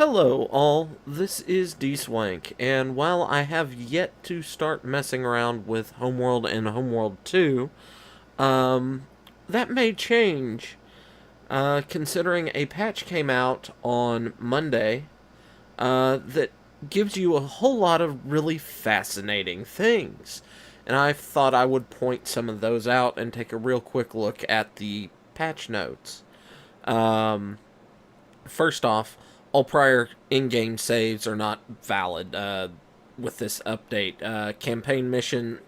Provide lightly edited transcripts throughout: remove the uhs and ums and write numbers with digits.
Hello, all. This is Dswank, and while I have yet to start messing around with Homeworld and Homeworld 2, um, that may change, considering a patch came out on Monday, that gives you a whole lot of really fascinating things. And I thought I would point some of those out and take a real quick look at the patch notes. Um, First off, all prior in-game saves are not valid with this update. Campaign mission,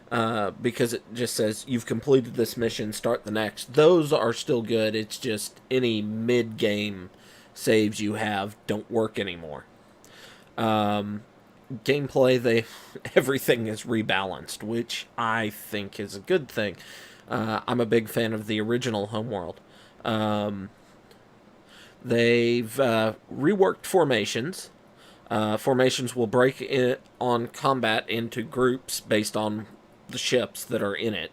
because it just says you've completed this mission, start the next. Those are still good. It's just any mid-game saves you have don't work anymore. Gameplay, everything is rebalanced, which I think is a good thing. I'm a big fan of the original Homeworld. They've reworked formations. Formations will break on combat into groups based on the ships that are in it.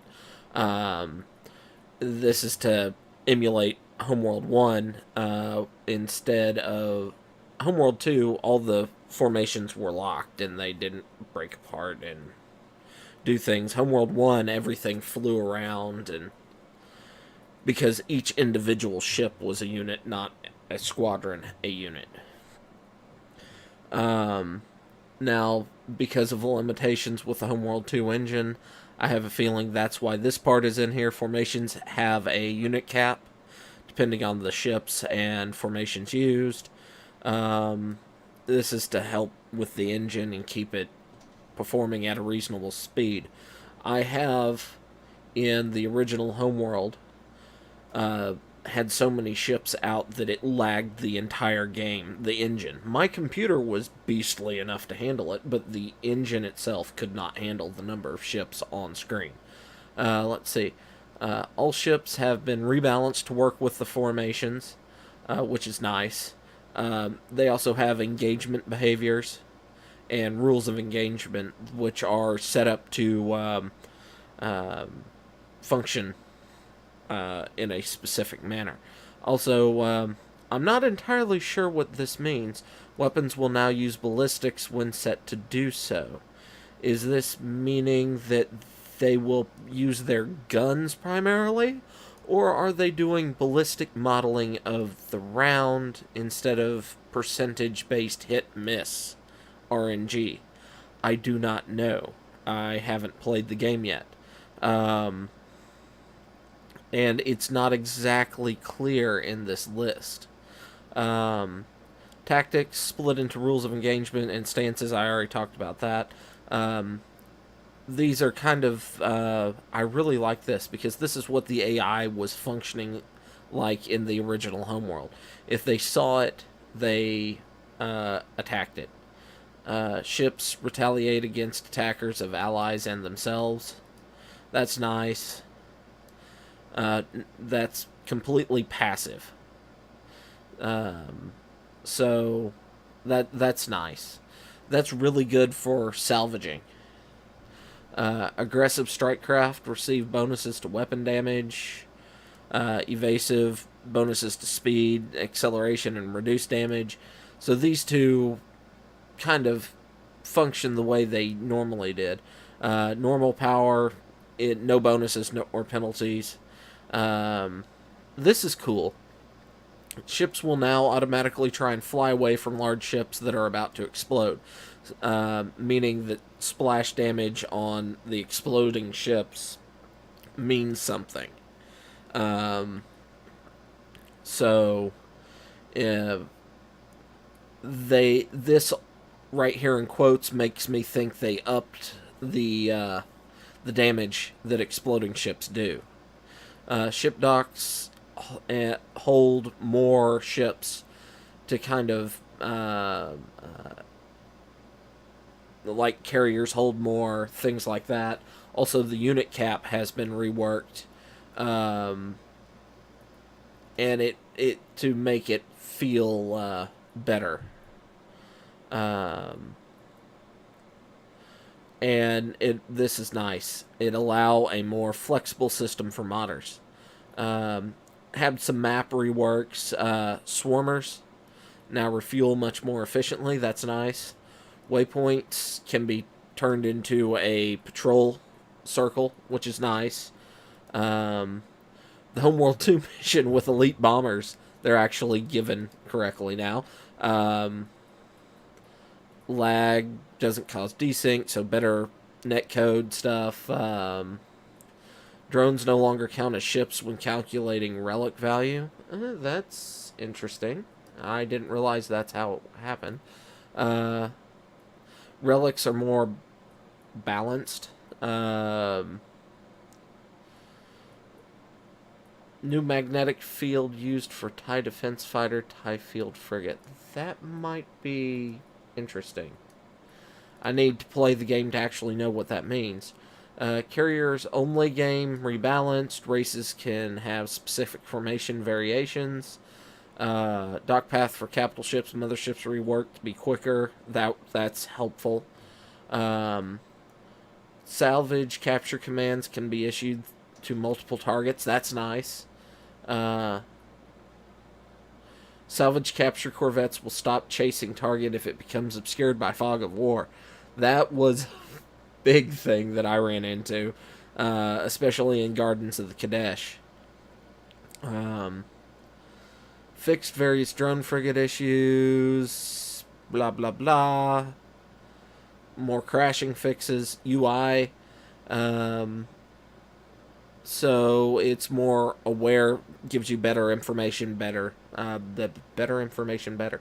This is to emulate Homeworld 1 instead of Homeworld 2. All the formations were locked and they didn't break apart and do things. Homeworld 1, everything flew around, and because each individual ship was a unit, not a squadron, a unit. Now, because of the limitations with the Homeworld 2 engine, I have a feeling that's why this part is in here. Formations have a unit cap, depending on the ships and formations used. This is to help with the engine and keep it performing at a reasonable speed. I have, in the original Homeworld, had so many ships out that it lagged the entire game, the engine. My computer was beastly enough to handle it, but the engine itself could not handle the number of ships on screen. Let's see. All ships have been rebalanced to work with the formations, which is nice. They also have engagement behaviors and rules of engagement, which are set up to function in a specific manner. Also, I'm not entirely sure what this means. Weapons will now use ballistics when set to do so. Is this meaning that they will use their guns primarily? Or are they doing ballistic modeling of the round instead of percentage-based hit-miss RNG? I do not know. I haven't played the game yet. And it's not exactly clear in this list. Tactics split into rules of engagement and stances. I already talked about that. These are kind of... I really like this because this is what the AI was functioning like in the original Homeworld. If they saw it, they attacked it. Ships retaliate against attackers of allies and themselves. That's nice. That's completely passive. So that's nice. That's really good for salvaging. Aggressive strikecraft receive bonuses to weapon damage. Evasive bonuses to speed, acceleration, and reduced damage. So these two kind of function the way they normally did. Normal power, no bonuses or penalties. This is cool. Ships will now automatically try and fly away from large ships that are about to explode, meaning that splash damage on the exploding ships means something. So, this right here in quotes makes me think they upped the damage that exploding ships do. Ship docks hold more ships to kind of like carriers hold more, things like that. Also, the unit cap has been reworked, and it to make it feel better. And this is nice. It allow a more flexible system for modders. Had some map reworks. Swarmers now refuel much more efficiently. That's nice. Waypoints can be turned into a patrol circle, which is nice. Um, the Homeworld 2 mission with elite bombers, they're actually given correctly now. Lag doesn't cause desync, so better netcode stuff. Drones no longer count as ships when calculating relic value. That's interesting. I didn't realize that's how it happened. Uh, Relics are more balanced. New magnetic field used for TIE defense fighter, TIE field frigate. That might be interesting. I need to play the game to actually know what that means. Carriers only game rebalanced. Races can have specific formation variations. Dock path for capital ships and motherships reworked to be quicker. That's helpful. Salvage capture commands can be issued to multiple targets. That's nice. Salvage capture corvettes will stop chasing target if it becomes obscured by fog of war. That was a big thing that I ran into, especially in Gardens of the Kadesh. Fixed various drone frigate issues, blah blah blah. More crashing fixes, UI. So it's more aware, gives you better information, better. The better information, better.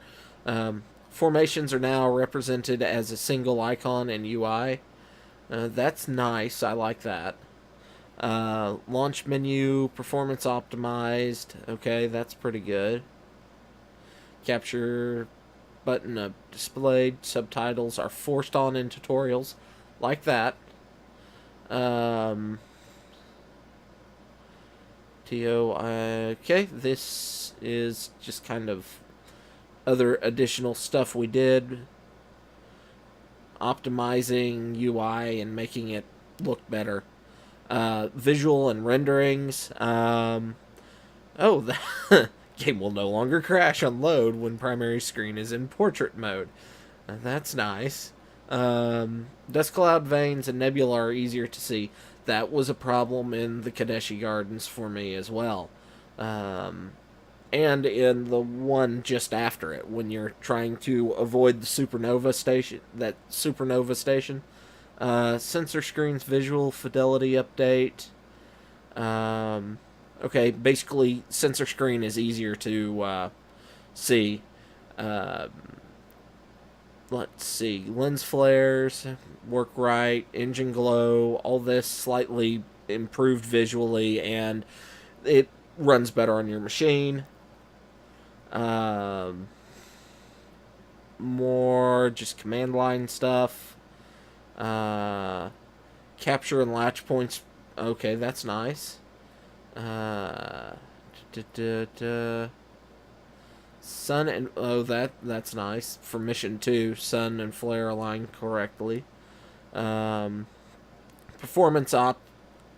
Formations are now represented as a single icon in UI. That's nice. I like that. Launch menu, performance optimized. Okay, that's pretty good. Capture button displayed. Subtitles are forced on in tutorials. Like that. Okay, this is just kind of other additional stuff we did. Optimizing UI and making it look better. Visual and renderings. The game will no longer crash on load when primary screen is in portrait mode. That's nice. Dust cloud veins and nebula are easier to see. That was a problem in the Kadeshi Gardens for me as well. And in the one just after it, when you're trying to avoid the supernova station. Sensor screens visual fidelity update. Okay, basically, sensor screen is easier to see. Let's see. Lens flares work right. Engine glow. All this slightly improved visually, and it runs better on your machine. More just command line stuff. Capture and latch points. Okay, that's nice. Sun and that's nice for mission 2. Sun and flare align correctly. Performance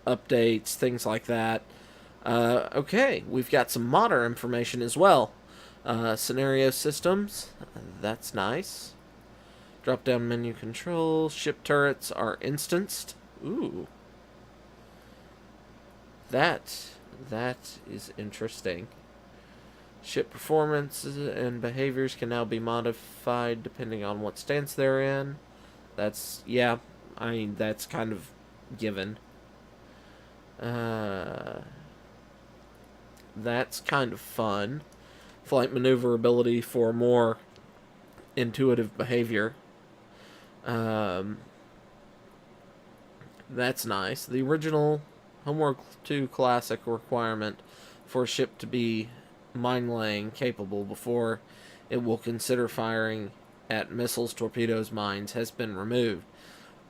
updates, things like that. Okay, we've got some modder information as well. Scenario systems, that's nice. Drop down menu control. Ship turrets are instanced. Ooh. That is interesting. Ship performance and behaviors can now be modified depending on what stance they're in. That's that's kind of given. That's kind of fun. Flight maneuverability for more intuitive behavior. That's nice. The original Homeworld 2 Classic requirement for a ship to be mine-laying capable before it will consider firing at missiles, torpedoes, mines has been removed.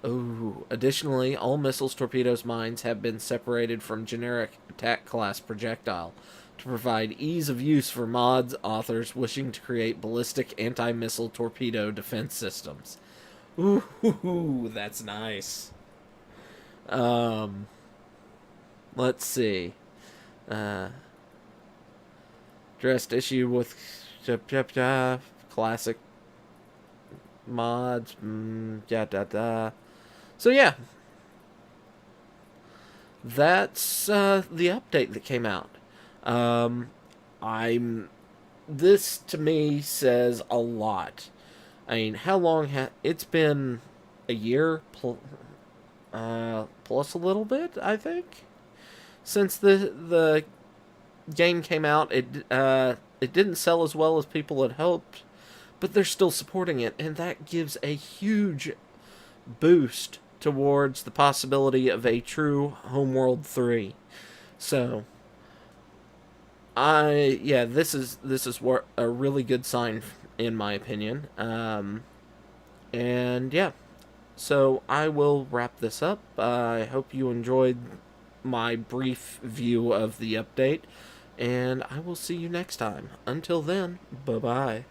Oh, additionally, all missiles, torpedoes, mines have been separated from generic attack class projectile to provide ease of use for mods authors wishing to create ballistic anti-missile torpedo defense systems. Ooh, that's nice. Let's see. Addressed issue with classic mods, So yeah, that's the update that came out. Um, I'm. This to me says a lot. I mean, how long it's been? A year plus a little bit, I think, since the game came out. It didn't sell as well as people had hoped, but they're still supporting it, and that gives a huge boost towards the possibility of a true Homeworld 3. So, this is a really good sign in my opinion. And yeah, so I will wrap this up. I hope you enjoyed my brief view of the update, and I will see you next time. Until then, bye bye.